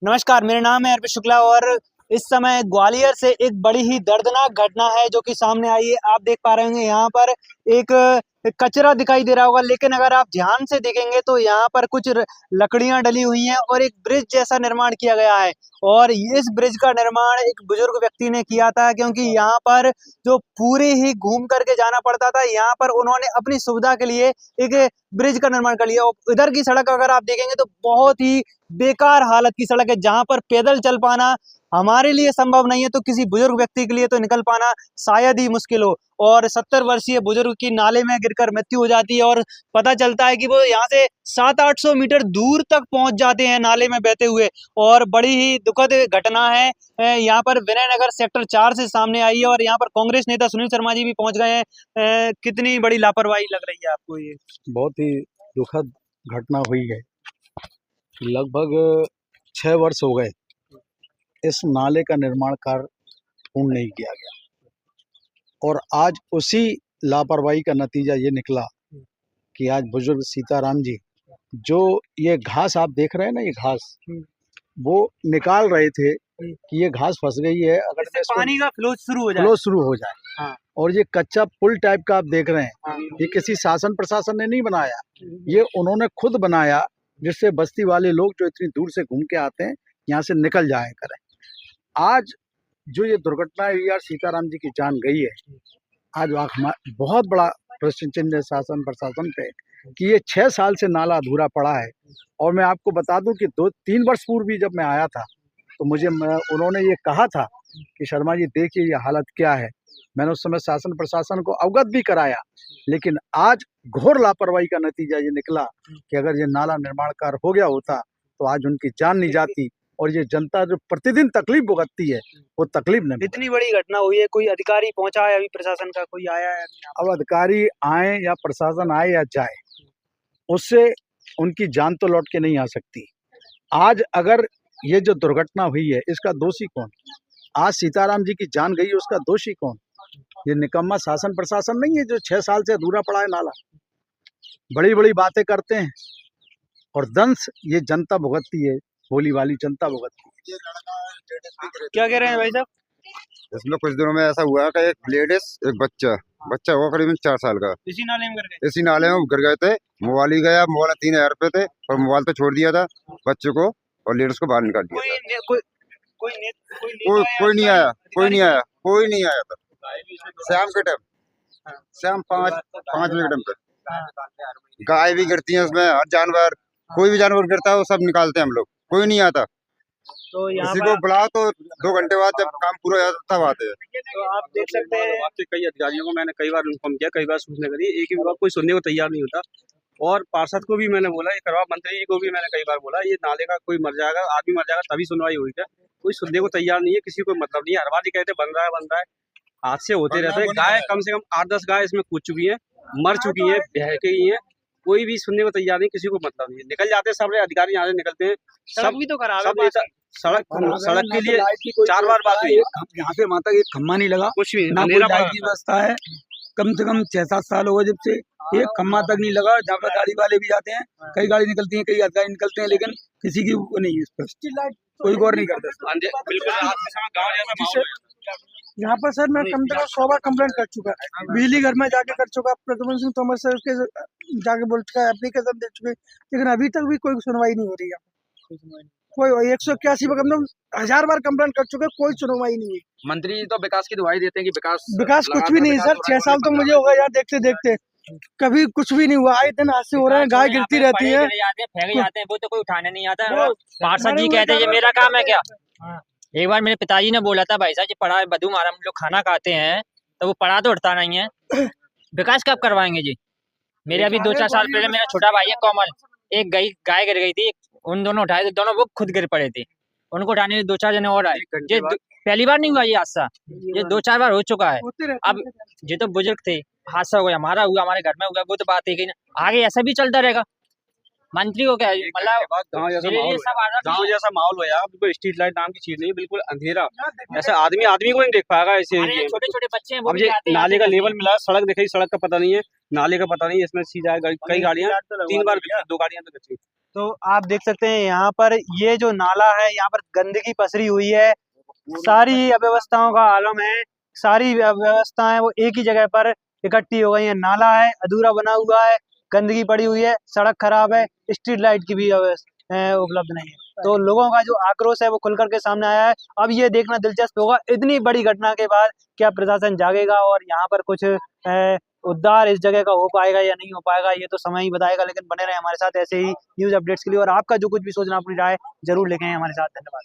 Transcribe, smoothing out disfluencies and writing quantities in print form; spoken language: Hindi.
नमस्कार, मेरा नाम है अर्पित शुक्ला और इस समय ग्वालियर से एक बड़ी ही दर्दनाक घटना है जो कि सामने आई है। आप देख पा रहे होंगे यहाँ पर एक कचरा दिखाई दे रहा होगा, लेकिन अगर आप ध्यान से देखेंगे तो यहाँ पर कुछ लकड़ियां डली हुई हैं और एक ब्रिज जैसा निर्माण किया गया है। और इस ब्रिज का निर्माण एक बुजुर्ग व्यक्ति ने किया था, क्योंकि यहाँ पर जो पूरे ही घूम करके जाना पड़ता था, यहाँ पर उन्होंने अपनी सुविधा के लिए एक ब्रिज का निर्माण कर लिया। और इधर की सड़क अगर आप देखेंगे तो बहुत ही बेकार हालत की सड़क है, जहां पर पैदल चल पाना हमारे लिए संभव नहीं है, तो किसी बुजुर्ग व्यक्ति के लिए तो निकल पाना शायद ही मुश्किल हो। और 70 वर्षीय बुजुर्ग की नाले में गिरकर मृत्यु हो जाती है और पता चलता है कि वो यहाँ से 700-800 मीटर दूर तक पहुंच जाते हैं नाले में बहते हुए। और बड़ी ही दुखद घटना है। यहाँ पर विनय नगर सेक्टर 4 से सामने आई है और यहाँ पर कांग्रेस नेता सुनील शर्मा जी भी पहुंच गए हैं। कितनी बड़ी लापरवाही लग रही है आपको ये? बहुत ही दुखद घटना हुई है। लगभग 6 वर्ष हो गए इस नाले का निर्माण कार्य पूर्ण नहीं किया गया और आज उसी लापरवाही का नतीजा ये निकला कि आज बुजुर्ग सीताराम जी, जो ये घास आप देख रहे हैं ना, ये घास वो निकाल रहे थे कि ये घास फंस गई है, अगर इससे पानी का फ्लो शुरू हो जाए। हाँ। और ये कच्चा पुल टाइप का आप देख रहे हैं, ये किसी शासन प्रशासन ने नहीं बनाया, ये उन्होंने खुद बनाया, जिससे बस्ती वाले लोग जो इतनी दूर से घूम के आते हैं यहाँ से निकल जाया करें। आज जो ये दुर्घटना हुई यार, सीताराम जी की जान गई है। आज बहुत बड़ा प्रश्न चिन्ह है शासन प्रशासन पे कि ये 6 साल से नाला अधूरा पड़ा है। और मैं आपको बता दूं कि 2-3 वर्ष पूर्व भी जब मैं आया था तो उन्होंने ये कहा था कि शर्मा जी देखिए ये हालत क्या है। मैंने उस समय शासन प्रशासन को अवगत भी कराया, लेकिन आज घोर लापरवाही का नतीजा ये निकला कि अगर ये नाला निर्माण कार्य हो गया होता तो आज उनकी जान नहीं जाती और ये जनता जो प्रतिदिन तकलीफ भुगतती है वो तकलीफ नहीं। इतनी बड़ी घटना हुई है, कोई अधिकारी पहुंचा है अभी? प्रशासन का कोई आया है? अब अधिकारी आए या प्रशासन आए या जाए, उससे उनकी जान तो लौट के नहीं आ सकती। आज अगर ये जो दुर्घटना हुई है इसका दोषी कौन? आज सीताराम जी की जान गई, उसका दोषी कौन? ये निकम्मा शासन प्रशासन नहीं है जो 6 साल से अधूरा पड़ा है नाला। बड़ी बड़ी बातें करते हैं और दंश ये जनता भुगतती है, भोली वाली जनता भुगतती है। क्या कह रहे हैं भाई साहब? इसमें कुछ दिनों में ऐसा हुआ कि एक लेडीज एक बच्चा हुआ करीबन 4 साल का, इसी नाले में गिर गए? इसी नाले में गिर गए थे। मोबाइल ही गया, मोबाइल 3000 रुपए थे और मोबाइल तो छोड़ दिया था बच्चे को और लेडीज को बाहर निकाल दिया। कोई नहीं आया था। शाम के टाइम, शाम 5 बजे के टाइम पे गाय भी गिरती है उसमें, हर जानवर, कोई भी जानवर गिरता है वो सब निकालते हैं हम लोग, कोई नहीं आता। तो किसी को बुलाओ तो 2 घंटे बाद जब काम पूरा हो जाता तब आते हैं। तो आप देख सकते हैं आपके कई अधिकारियों को मैंने कई बार इन्फॉर्म किया, कई बार सूचना करी, एक ही बार कोई सुनने को तैयार नहीं होता। और पार्षद को भी मैंने बोला, ये करवा मंत्री जी को भी मैंने कई बार बोला, ये नाले का कोई मर जाएगा, आदमी मर जाएगा तभी सुनवाई हुई है। कोई सुनने को तैयार नहीं है, किसी को मतलब नहीं है। हर बार ये कहते बन रहा है, हादसे होते रहते हैं। गाय कम से कम 8-10 गाय इसमें कूद चुकी है, मर चुकी है, बह गई है, कोई भी सुनने को तैयार नहीं, किसी को मतलब नहीं है। निकल जाते हैं सब अधिकारी, यहाँ से निकलते हैं। सड़क भी तो खराब है, सड़क के लिए 4 बार बात हुई। यहाँ पे वहाँ तक एक खम्मा नहीं लगा, कुछ भी ना कोई लाइट की व्यवस्था है। कम से कम 6-7 साल हो गए जब से एक खम्मा तक नहीं लगा। जहाँ पर गाड़ी वाले भी जाते हैं, कई गाड़ी निकलती है, कई अधिकारी निकलते हैं, लेकिन किसी की वो नहीं है, इस पर कोई गौर नहीं करता। यहाँ पर सर मैं कम से कम 100 बार कंप्लेंट कर चुका है, बिजली घर में जाके कर चुका, प्रद्युमन सिंह तोमर सर के जाके बोल चुका है, एप्लीकेशन दे चुके, लेकिन अभी तक भी कोई सुनवाई नहीं हो रही है। कोई 181 पर कम 1000 बार कंप्लेंट कर चुके, कोई सुनवाई नहीं है। मंत्री तो विकास की दुहाई देते हैं कि विकास कुछ भी नहीं सर। 6 साल तो मुझे हो गया यार देखते देखते, कभी कुछ भी नहीं हुआ। आए दिन हादसे हो रहे हैं, गाय गिरती रहती है, फेंक जाते हैं, वो तो कोई उठाने नहीं आता। पार्षद जी कहते हैं ये मेरा काम है क्या? एक बार मेरे पिताजी ने बोला था, भाई साहब जी पढ़ा बधू मारा, हम लोग खाना खाते हैं तो वो पढ़ा तो उठता नहीं है, विकास कब करवाएंगे जी? मेरे अभी 2-4 साल पहले मेरा छोटा भाई है कोमल, एक गाय गिर गई थी, उन दोनों उठाए थे, दोनों वो खुद गिर पड़े थे, उनको उठाने में 2-4 जने और आए। ये पहली बार नहीं हुआ ये हादसा, ये 2-4 बार हो चुका है। अब ये तो बुजुर्ग थे, हादसा हो गया, हमारा हुआ, हमारे घर में हुआ, वो तो बात है कि आगे ऐसा भी चलता रहेगा। मंत्री को क्या मतलब गाँव जैसा माहौल हो यार, बिल्कुल स्ट्रीट लाइट नाम की चीज नहीं, बिल्कुल अंधेरा, ऐसा आदमी को नहीं देख पाएगा ऐसे। छोटे छोटे बच्चे हैं, अब ये नाले का लेवल मिला, सड़क दिखाई, सड़क का पता नहीं है। नाले का पता नहीं, इसमें सी जाए कई गाड़ियाँ 3 बार गिरी, 2 गाड़ियाँ तो गिरी। तो आप देख सकते हैं यहाँ पर ये जो नाला है, यहाँ पर गंदगी पसरी हुई है, सारी अव्यवस्थाओं का आलम है, सारी व्यवस्थाएं वो एक ही जगह पर इकट्ठी हो गई है। नाला है अधूरा बना हुआ है, गंदगी पड़ी हुई है, सड़क खराब है, स्ट्रीट लाइट की भी उपलब्ध नहीं है। तो लोगों का जो आक्रोश है वो खुल करके सामने आया है। अब ये देखना दिलचस्प होगा इतनी बड़ी घटना के बाद क्या प्रशासन जागेगा और यहाँ पर कुछ उद्धार इस जगह का हो पाएगा या नहीं हो पाएगा, ये तो समय ही बताएगा। लेकिन बने रहे हमारे साथ ऐसे ही न्यूज अपडेट्स के लिए, और आपका जो कुछ भी सोचना अपनी राय जरूर लिखें हमारे साथ। धन्यवाद।